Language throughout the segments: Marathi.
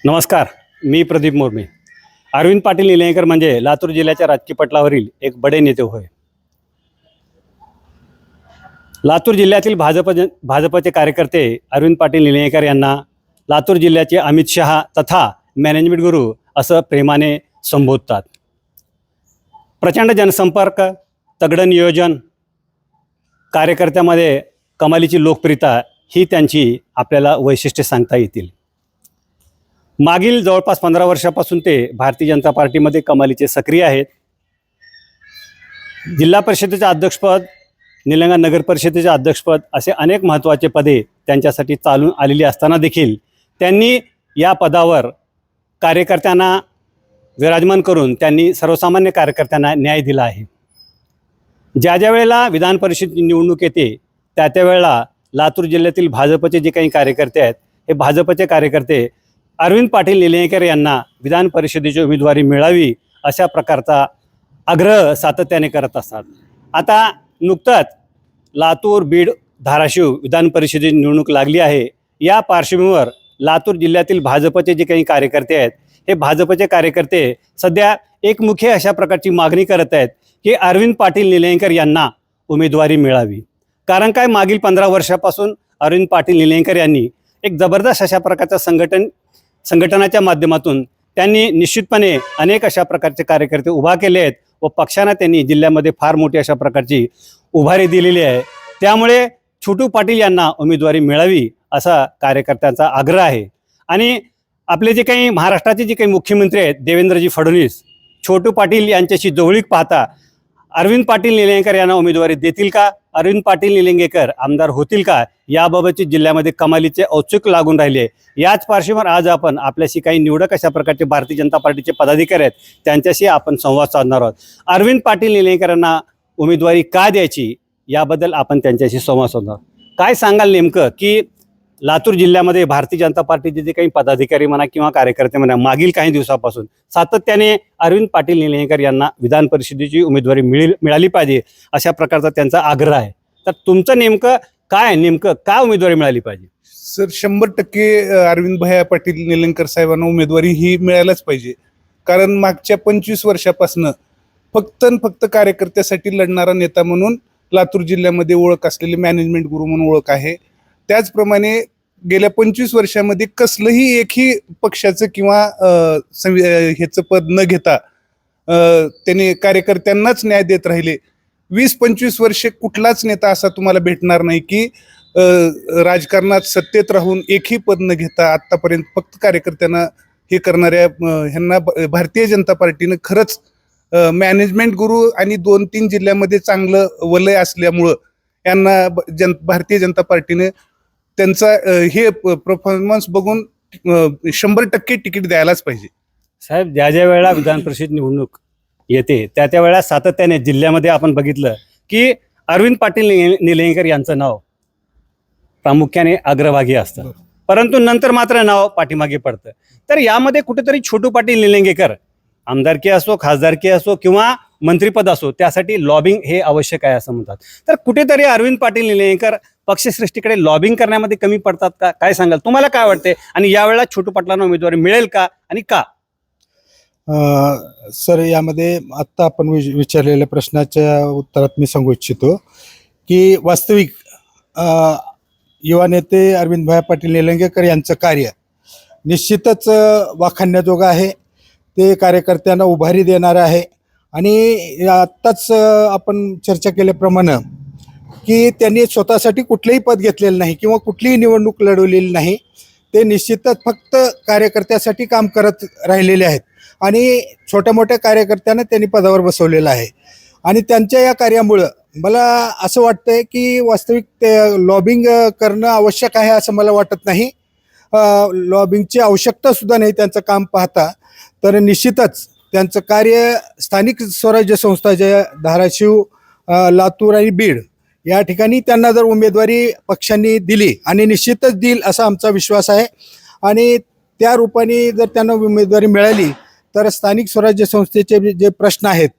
नमस्कार, मी प्रदीप मोर्मे. अरविंद पाटील निलंगेकर म्हणजे लातूर जिल्ह्याच्या राजकीय पटलावरील एक बडे नेते होय. लातूर जिल्ह्यातील भाजपचे कार्यकर्ते अरविंद पाटील निलंगेकर यांना लातूर जिल्ह्याचे अमित शहा तथा मॅनेजमेंट गुरु असं प्रेमाने संबोधतात. प्रचंड जनसंपर्क, तगडं नियोजन, कार्यकर्त्यामध्ये कमालीची लोकप्रियता ही त्यांची आपल्याला वैशिष्ट्ये सांगता येतील. मागील जवळपास 15 वर्षापासून ते भारतीय जनता पार्टीमध्ये कमालीचे सक्रिय आहेत. जिल्हा परिषदेचे अध्यक्षपद, निलंगा नगर परिषदेचे अध्यक्षपद असे अनेक महत्त्वाचे पदे त्यांच्यासाठी चालून आलेली असताना देखील त्यांनी या पदावर कार्यकर्त्यांना विराजमान करून त्यांनी सर्वसामान्य कार्यकर्त्यांना न्याय दिला आहे. ज्या ज्या वेळेला विधान परिषद निवडणूक येते त्या वेळेला लातूर जिल्ह्यातील भाजपचे जे काही कार्यकर्ते आहेत हे भाजपचे कार्यकर्ते अरविंद पाटील निलंगेकर यांना विधान परिषदेची उमेदवारी मिळावी अशा प्रकारचा आग्रह सातत्याने करत असतात. आता नुकतंच लातूर, बीड, धाराशिव विधान परिषदेची निवडणूक लागली आहे. या पार्श्वभूमीवर लातूर जिल्ह्यातील भाजपचे जे काही कार्यकर्ते आहेत हे भाजपचे कार्यकर्ते सध्या एकमुखी अशा प्रकारची मागणी करत आहेत की अरविंद पाटील निलंगेकर यांना उमेदवारी मिळावी. कारण काय, मागील 15 वर्षापासून अरविंद पाटील निलंगेकर यांनी एक जबरदस्त अशा प्रकारचा संघटनाच्या माध्यमातून त्यांनी निश्चितपणे अनेक अशा प्रकारचे कार्यकर्ते उभा केले आहेत व पक्षांना त्यांनी जिल्ह्यामध्ये फार मोठी अशा प्रकारची उभारी दिलेली आहे. त्यामुळे छोटू पाटील यांना उमेदवारी मिळावी असा कार्यकर्त्यांचा आग्रह आहे. आणि आपले जे काही महाराष्ट्राचे जे काही मुख्यमंत्री आहेत देवेंद्रजी फडणवीस, छोटू पाटील यांच्याशी जवळीक पाहता अरविंद पाटील निलंगेकर यांना उमेदवारी देतील का, अरविंद पाटील निलंगेकर आमदार होतील का, याबाबतची जिल्ह्यामध्ये कमालीचे औत्सुक्य लागून राहिले. याच पार्श्वभूमीवर आज आपण आपल्याशी काही निवडक अशा प्रकारचे भारतीय जनता पार्टीचे पदाधिकारी आहेत त्यांच्याशी आपण संवाद साधणार आहोत. अरविंद पाटील निलंगेकरांना उमेदवारी का द्यायची याबद्दल आपण त्यांच्याशी संवाद साधणार आहोत. काय सांगाल नेमकं की लातूर जिल्ह्यामध्ये भारतीय जनता पार्टीचे जे काही पदाधिकारी म्हणा किंवा कार्यकर्ते म्हणा मागील काही दिवसापासून सातत्याने अरविंद पाटील निलंगेकर यांना विधान परिषदेची उमेदवारी मिळाली पाहिजे अशा प्रकारचा त्यांचा आग्रह आहे. तर तुमचं नेमकं का उमेदवारी मिळाली पाहिजे? सर, 100% अरविंद भैया पाटील निलंगेकर साहेबांना उमेदवारी ही मिळायलाच पाहिजे. कारण मागच्या 25 वर्षापासून फक्त कार्यकर्त्यासाठी लढणारा नेता म्हणून लातूर जिल्ह्यामध्ये ओळख असलेली मॅनेजमेंट गुरु म्हणून ओळख आहे. त्याचप्रमाणे गेल्या 25 वर्षामध्ये कसलंही एकही पक्षाचं किंवा ह्याचं पद न घेता त्यांनी कार्यकर्त्यांनाच न्याय देत राहिले. 20-25 वर्षे कुठलाच नेता असा तुम्हाला भेटणार नाही की राजकारणात सत्तेत राहून एकही पद न घेता आतापर्यंत फक्त कार्यकर्त्यांना हे करणाऱ्या ह्यांना भारतीय जनता पार्टीनं खरंच मॅनेजमेंट गुरु आणि 2-3 जिल्ह्यामध्ये चांगलं वलय असल्यामुळं यांना भारतीय जनता पार्टीने त्यांचा हे परफॉर्मन्स बघून 100% तिकीट द्यायलाच पाहिजे. साहेब, ज्या ज्या वेळेला विधान परिषद निवडणूक येते त्या वेळेला सातत्याने जिल्ह्यामध्ये आपण बघितलं की अरविंद पाटील निलंगेकर यांचं नाव प्रामुख्याने अग्रभागी असतं, परंतु नंतर मात्र नाव पाठीमागे पडतं. तर यामध्ये कुठेतरी छोटू पाटील निलंगेकर आमदारकी असो, खासदारकी असो किंवा मंत्रिपद असो त्यासाठी लॉबिंग हे आवश्यक आहे असं म्हणतात. तर कुठेतरी अरविंद पाटील निलंगेकर पक्षश्रेष्ठीकडे लॉबिंग करण्यामध्ये कमी पडतात का? काय सांगाल, तुम्हाला काय वाटते? आणि यावेळेला छोटू पाटलांना उमेदवारी मिळेल का आणि का? सर, यामध्ये आत्ता आपण विचारलेल्या प्रश्नाच्या उत्तरात मी सांगू इच्छितो की वास्तविक युवा नेते अरविंद भाई पाटील निलंगेकर यांचं कार्य निश्चितच वाखाणण्याजोगं आहे. ते कार्यकर्त्यांना उभारी देणार आहे. आणि आत्ताच आपण चर्चा केल्याप्रमाणे की त्यांनी स्वतःसाठी कुठलंही पद घेतलेलं नाही किंवा कुठलीही निवडणूक लढवलेली नाही. ते निश्चितच फक्त कार्यकर्त्यासाठी काम करत राहिलेले आहेत आणि छोट्या मोठ्या कार्यकर्त्यांना त्यांनी पदावर बसवलेलं आहे. आणि त्यांच्या या कार्यामुळं मला असं वाटतंय की वास्तविक ते लॉबिंग करणं आवश्यक आहे असं मला वाटत नाही. लॉबिंगची आवश्यकतासुद्धा नाही त्यांचं काम पाहता. तर निश्चितच त्यांचं कार्य स्थानिक स्वराज्य संस्था ज्या धाराशिव, लातूर आणि बीड या ठिकाणी त्यांना जर उमेदवारी पक्षांनी दिली आणि निश्चितच देईल असा आमचा विश्वास आहे. आणि त्या रूपाने जर त्यांना उमेदवारी मिळाली तर स्थानिक स्वराज्य संस्थेचे जे प्रश्न आहेत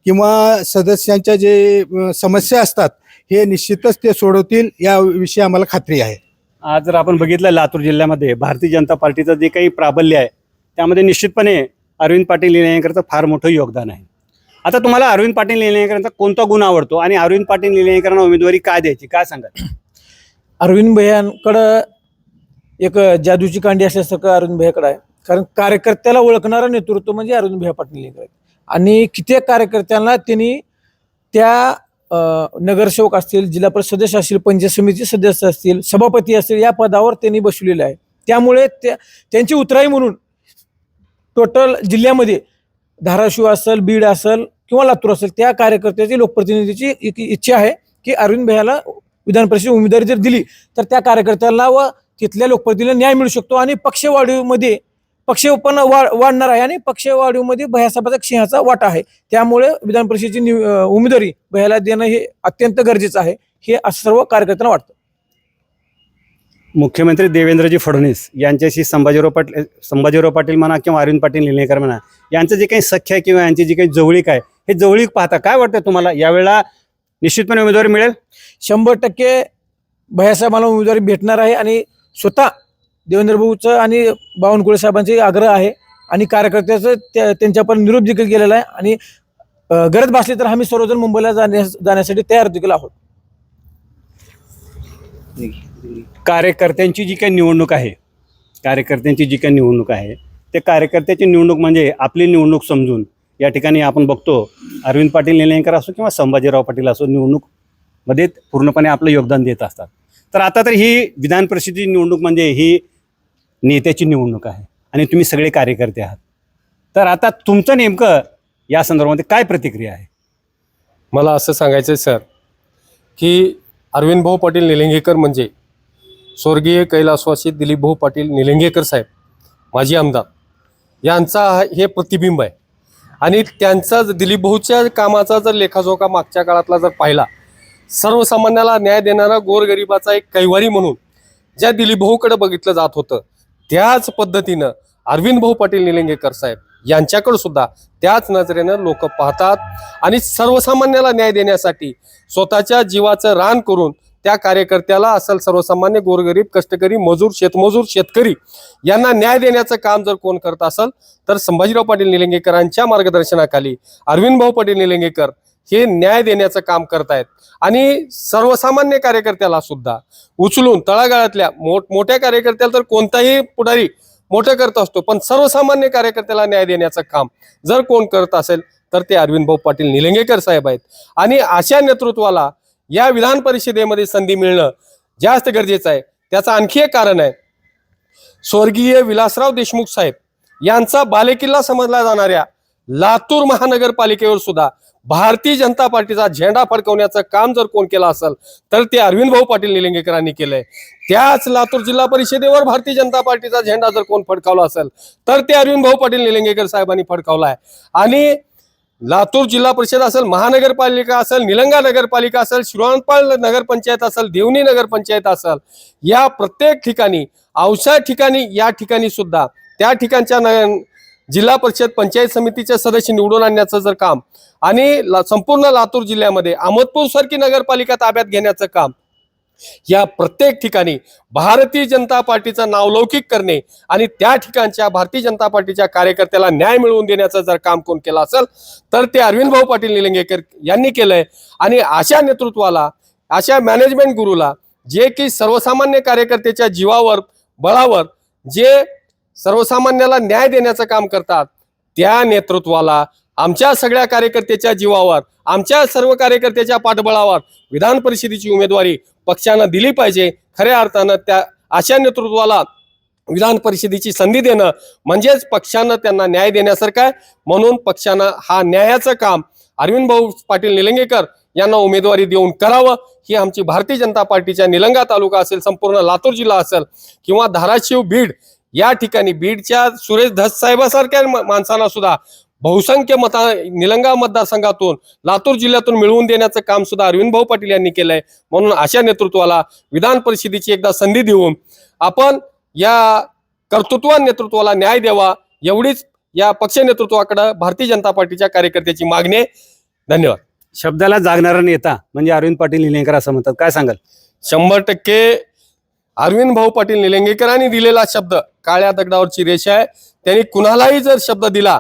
किंवा सदस्यांच्या जे समस्या असतात हे निश्चितच ते सोडवतील याविषयी आम्हाला खात्री आहे. आज जर आपण बघितलं लातूर जिल्ह्यामध्ये भारतीय जनता पार्टीचं जे काही प्राबल्य आहे त्यामध्ये निश्चितपणे अरविंद पाटील निलंगेकरचं फार मोठं योगदान आहे. आता तुम्हाला अरविंद पाटील निलंगेकरांचा कोणता गुण आवडतो आणि अरविंद पाटील निलंगेकरांना उमेदवारी काय द्यायची, काय सांगाल? अरविंद भैयांकडं एक जादूची कांडी असल्यासारखं अरविंद भैयाकडे आहे. कारण कार्यकर्त्याला ओळखणारं नेतृत्व म्हणजे अरविंद भैया पाटील निलंगेकर आहेत. आणि कित्येक कार्यकर्त्यांना त्यांनी त्या नगरसेवक असतील, जिल्हा परिषद सदस्य असतील, पंचायत समिती सदस्य असतील, सभापती असतील, या पदावर त्यांनी बसवलेलं आहे. त्यामुळे त्यांची उतराई म्हणून टोटल जिल्ह्यामध्ये धाराशिव असेल, बीड असेल किंवा लातूर असेल, त्या कार्यकर्त्याची लोकप्रतिनिधीची एक इच्छा आहे की अरविंद भैयाला विधान परिषद उमेदवारी जर दिली तर त्या कार्यकर्त्याला व तिथल्या लोकप्रतिनिधीला न्याय मिळू शकतो आणि पक्षवाढीमध्ये पक्ष पण वाढणार आहे आणि पक्षवाढीमध्ये भैयासाहेबाचा सिंहाचा वाटा आहे. त्यामुळे विधान परिषदेची उमेदवारी भैयाला देणं हे अत्यंत गरजेचं आहे, हे असं सर्व कार्यकर्त्यांना वाटतं. मुख्यमंत्री देवेंद्रजी फडणवीस यांच्याशी संभाजीराव पाटील म्हणा किंवा अरविंद पाटील निलंगेकर म्हणा, यांचं जे काही सख्य आहे किंवा यांची जी काही जवळीक आहे, हे जवळीक पाहता काय वाटतं तुम्हाला? यावेळेला निश्चितपणे उमेदवारी मिळेल? 100% भैयासाहेबांना उमेदवारी भेटणार आहे आणि स्वतः देवेंद्र भाऊचं आणि बावनकुळे साहेबांचे आग्रह आहे आणि कार्यकर्त्याचं त्यांच्यापर्यंत निरोप देखील गेलेला आहे आणि गरज भासली तर आम्ही सर्वजण मुंबईला जाण्यासाठी तयार देखील आहोत. कार्यकर्त्यांची जी काही निवडणूक आहे, ते कार्यकर्त्याची निवडणूक म्हणजे आपली निवडणूक समजून या ठिकाणी आपण बघतो अरविंद पाटील निलंगेकर असो किंवा संभाजीराव पाटील असो निवडणूकमध्ये पूर्णपणे आपलं योगदान देत असतात. तर आता तर ही विधान परिषदेची निवडणूक म्हणजे ही नेत्याची निवडणूक आहे आणि तुम्ही सगळे कार्यकर्ते आहात. तर आता तुमचं नेमकं या संदर्भामध्ये काय प्रतिक्रिया आहे? मला असं सांगायचं आहे सर की अरविंद भाऊ पाटील निलंगेकर म्हणजे स्वर्गीय कैलासवासी दिलीप भाऊ पाटील निलंगेकर साहेब, माजी आमदार, यांचा हे प्रतिबिंब आहे. आणि त्यांचा दिलीप भाऊच्या कामाचा जर लेखाजोखा मागच्या काळातला जर पाहिला, सर्वसामान्याला न्याय देणारा गोरगरिबाचा एक कैवारी म्हणून ज्या दिलीप भाऊकडे बघितलं जात होतं, त्याच पद्धतीनं अरविंद भाऊ पाटील निलंगेकर साहेब यांच्याकडे सुद्धा त्याच नजरेनं लोक पाहतात आणि सर्वसामान्याला न्याय देण्यासाठी स्वतःच्या जीवाचं रान करून त्या कार्यकर्त्याला असेल, सर्वसामान्य गोरगरीब कष्टकरी मजूर शेतमजूर शेतकरी यांना न्याय देण्याचं काम जर कोण करत असेल तर संभाजीराव पाटील निलंगेकरांच्या मार्गदर्शनाखाली अरविंद भाऊ पाटील निलंगेकर हे न्याय देण्याचं काम करतायत. आणि सर्वसामान्य कार्यकर्त्याला सुद्धा उचलून तळागाळातल्या मोठ्या कार्यकर्त्याला तर कोणताही पुढारी मोठं करत असतो, पण सर्वसामान्य कार्यकर्त्याला न्याय देण्याचं काम जर कोण करत असेल तर ते अरविंद भाऊ पाटील निलंगेकर साहेब आहेत. आणि अशा नेतृत्वाला या विधान परिषदेमध्ये संधी मिळणं जास्त गरजेचं आहे. त्याचं आणखी एक कारण आहे, स्वर्गीय विलासराव देशमुख साहेब यांचा बालेकिल्ला समजला जाणाऱ्या लातूर महानगरपालिकेवर सुद्धा भारतीय जनता पार्टीचा झेंडा फडकवण्याचं काम जर कोण केलं असेल तर ते अरविंद भाऊ पाटील निलंगेकरांनी केलंय. त्याच लातूर जिल्हा परिषदेवर भारतीय जनता पार्टीचा झेंडा जर कोण फडकावला असेल तर ते अरविंद भाऊ पाटील निलंगेकर साहेबांनी फडकावला आहे. आणि लातूर जिल्हा परिषद असेल, महानगरपालिका असेल, निलंगा नगरपालिका असेल, शिरोणपाळ नगरपंचायत असेल, देवणी नगरपंचायत असेल, या प्रत्येक ठिकाणी औषध ठिकाणी या ठिकाणी सुद्धा त्या ठिकाणच्या जिल्हा परिषद पंचायत समितीचे सदस्य निवडून आणण्याचं जर काम आणि संपूर्ण लातूर जिल्ह्यामध्ये अहमदपूर सारखी नगरपालिका ताब्यात घेण्याचं काम, या प्रत्येक ठिकाणी भारतीय जनता पार्टीचं नावलौकिक करणे आणि त्या ठिकाणच्या भारतीय जनता पार्टीच्या कार्यकर्त्याला न्याय मिळवून देण्याचं जर काम कोण केलं असेल तर ते अरविंद भाऊ पाटील निलंगेकर यांनी केलंय. आणि अशा नेतृत्वाला, अशा मॅनेजमेंट गुरुला जे की सर्वसामान्य कार्यकर्त्याच्या जीवावर बळावर जे सर्वसामान्याला न्याय देण्याचं काम करतात, त्या नेतृत्वाला आमच्या सगळ्या कार्यकर्त्याच्या जीवावर, आमच्या सर्व कार्यकर्त्याच्या पाठबळावर विधान परिषदेची उमेदवारी पक्षानं दिली पाहिजे. खऱ्या अर्थानं त्या अशा नेतृत्वाला विधान परिषदेची संधी देणं म्हणजेच पक्षानं त्यांना न्याय देण्यासारखं आहे. म्हणून पक्षानं हा न्यायाचं काम अरविंद भाऊ पाटील निलंगेकर यांना उमेदवारी देऊन करावं, ही आमची भारतीय जनता पार्टीच्या निलंगा तालुका असेल, संपूर्ण लातूर जिल्हा असेल किंवा धाराशिव बीड या ठिकाणी, बीडच्या सुरेश धस साहेबासारख्या माणसांना सुद्धा बहुसंख्य निलंगा मतदारसंघातून लातूर जिल्ह्यातून मिळवून देण्याचं काम सुद्धा अरविंद भाऊ पाटील यांनी केलंय. म्हणून अशा नेतृत्वाला विधान परिषदेची एकदा संधी देऊन आपण या कर्तृत्वान नेतृत्वाला न्याय द्यावा, एवढीच या पक्ष नेतृत्वाकडे भारतीय जनता पार्टीच्या कार्यकर्त्याची मागणी आहे. धन्यवाद. शब्दाला जागणारा नेता म्हणजे अरविंद पाटील निलंगेकर असं म्हणतात, काय सांगाल? 100% अरविंद भाऊ पाटील निलंगेकरांनी दिलेला शब्द काळ्या दगडावरची रेषा आहे. त्यांनी कुणालाही जर शब्द दिला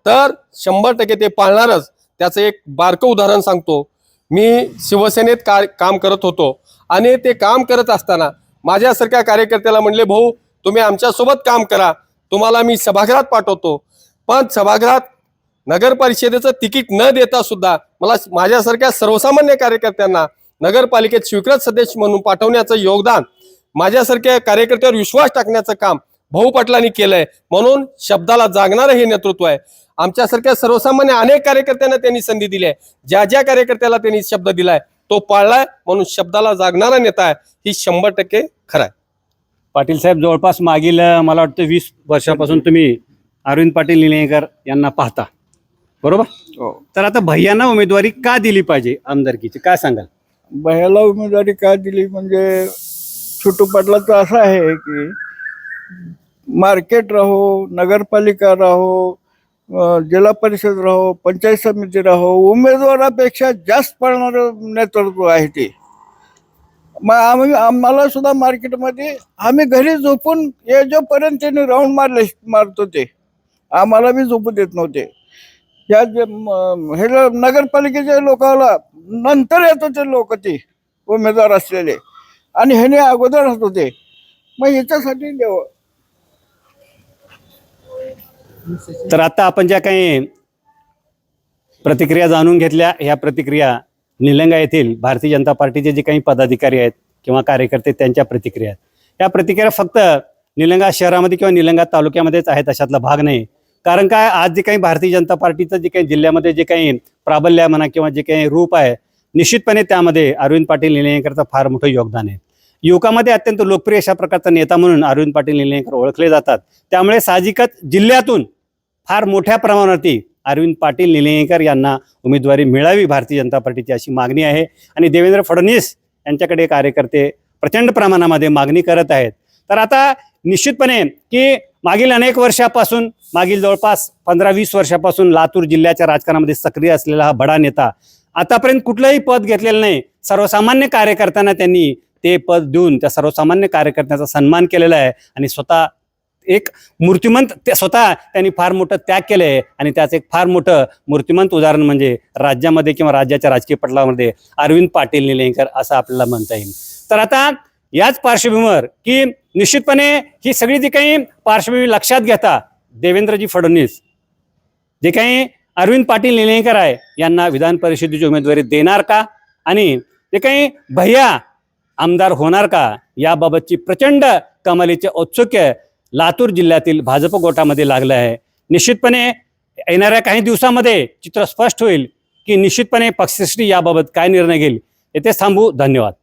तर 100% ते पाळणारच. त्याचं एक बारकं उदाहरण सांगतो. मी शिवसेनेत काम करत होतो आणि ते काम करत असताना माझ्यासारख्या कार्यकर्त्याला म्हणले, भाऊ तुम्ही आमच्यासोबत काम करा, तुम्हाला मी सभागृहात पाठवतो. पण सभागृहात नगर परिषदेचं तिकीट न देता सुद्धा मला माझ्यासारख्या सर्वसामान्य कार्यकर्त्यांना नगरपालिकेत स्वीकृत सदस्य म्हणून पाठवण्याचं योगदान, माझ्यासारख्या कार्यकर्त्यावर विश्वास टाकण्याचं काम भाऊ पाटलांनी केलंय. म्हणून शब्दाला जागणारं हे नेतृत्व आहे. आमच्यासारख्या सर्वसामान्य अनेक कार्यकर्त्यांना त्यांनी संधी दिली आहे. ज्या ज्या कार्यकर्त्याला त्यांनी शब्द दिलाय तो पाळलाय. म्हणून शब्दाला जागणारा नेता आहे, ही 100% खरं आहे. पाटील साहेब, जवळपास मागील मला वाटतं 20 वर्षापासून तुम्ही अरविंद पाटील निलंगेकर यांना पाहता, बरोबर? तर आता भैयांना उमेदवारी का दिली पाहिजे आमदारकीची, काय सांगाल? भैयाला उमेदवारी का दिली म्हणजे छोटू पाटलाचं असं आहे की मार्केट राहो, नगरपालिका राहो, जिल्हा परिषद राहो, पंचायत समिती राहो, उमेदवारापेक्षा जास्त पडणारं नेतृत्व आहे ते. मग आम्हाला सुद्धा मार्केटमध्ये आम्ही घरी झोपून जोपर्यंत त्यांनी राऊंड मारतो ते आम्हाला बी झोपू देत नव्हते. या हे नगरपालिकेच्या लोकांना नंतर येतो ते लोक, ते उमेदवार असलेले, आणि ह्याने अगोदर होतो ते. मग ह्याच्यासाठी देव. तर आता आपण ज्या काही प्रतिक्रिया जाणून घेतल्या, ह्या प्रतिक्रिया निलंगा येथील भारतीय जनता पार्टीचे जे काही पदाधिकारी आहेत किंवा कार्यकर्ते त्यांच्या प्रतिक्रिया आहेत. या प्रतिक्रिया फक्त निलंगा शहरामध्ये किंवा निलंगा तालुक्यामध्येच आहेत अशातला भाग नाही. कारण काय, आज जे काही भारतीय जनता पार्टीचं जे काही जिल्ह्यामध्ये जे काही प्राबल्य म्हणा किंवा जे काही रूप आहे, निश्चितपणे त्यामध्ये अरविंद पाटील निलंगेकरचं फार मोठं योगदान आहे. युवकामध्ये अत्यंत लोकप्रिय अशा प्रकारचा नेता म्हणून अरविंद पाटील निलंगेकर ओळखले जातात. त्यामुळे साहजिकच जिल्ह्यातून फार मोठ्या प्रमाणावरती अरविंद पाटील निलंगेकर यांना उमेदवारी मिळावी भारतीय जनता पार्टीची अशी मागणी आहे. आणि देवेंद्र फडणवीस यांच्याकडे कार्यकर्ते प्रचंड प्रमाणामध्ये मागणी करत आहेत. तर आता निश्चितपणे की मागील अनेक वर्षापासून, मागील जवळपास 15-20 वर्षापासून लातूर जिल्ह्याच्या राजकारणामध्ये सक्रिय असलेला हा बडा नेता आतापर्यंत कुठलंही पद घेतलेलं नाही. सर्वसामान्य कार्यकर्त्यांना त्यांनी ते पद देऊन त्या सर्वसामान्य कार्यकर्त्यांचा सन्मान केलेला आहे. आणि स्वतः एक मूर्तिमंत स्वतः त्यांनी फार मोठं त्याग केलं आहे. आणि त्याचं एक फार मोठं मूर्तिमंत उदाहरण म्हणजे राज्यामध्ये किंवा राज्याच्या राजकीय पटलामध्ये अरविंद पाटील निलंगेकर असं आपल्याला म्हणता येईल. तर आता याच पार्श्वभूमीवर की निश्चितपणे ही सगळी जी काही पार्श्वभूमी लक्षात घेता देवेंद्रजी फडणवीस जे काही अरविंद पाटील निलंगेकर आहे यांना विधान परिषदेची उमेदवारी देणार का, आणि जे काही भैया आमदार होणार का, याबाबतची प्रचंड कमालीचे औत्सुक्य लातूर जिल्ह्यातील भाजप गोटामध्ये लागलं आहे. निश्चितपणे येणाऱ्या काही दिवसामध्ये चित्र स्पष्ट होईल की निश्चितपणे पक्षश्रेष्ठी याबाबत काय निर्णय घेईल. येथे थांबू. धन्यवाद.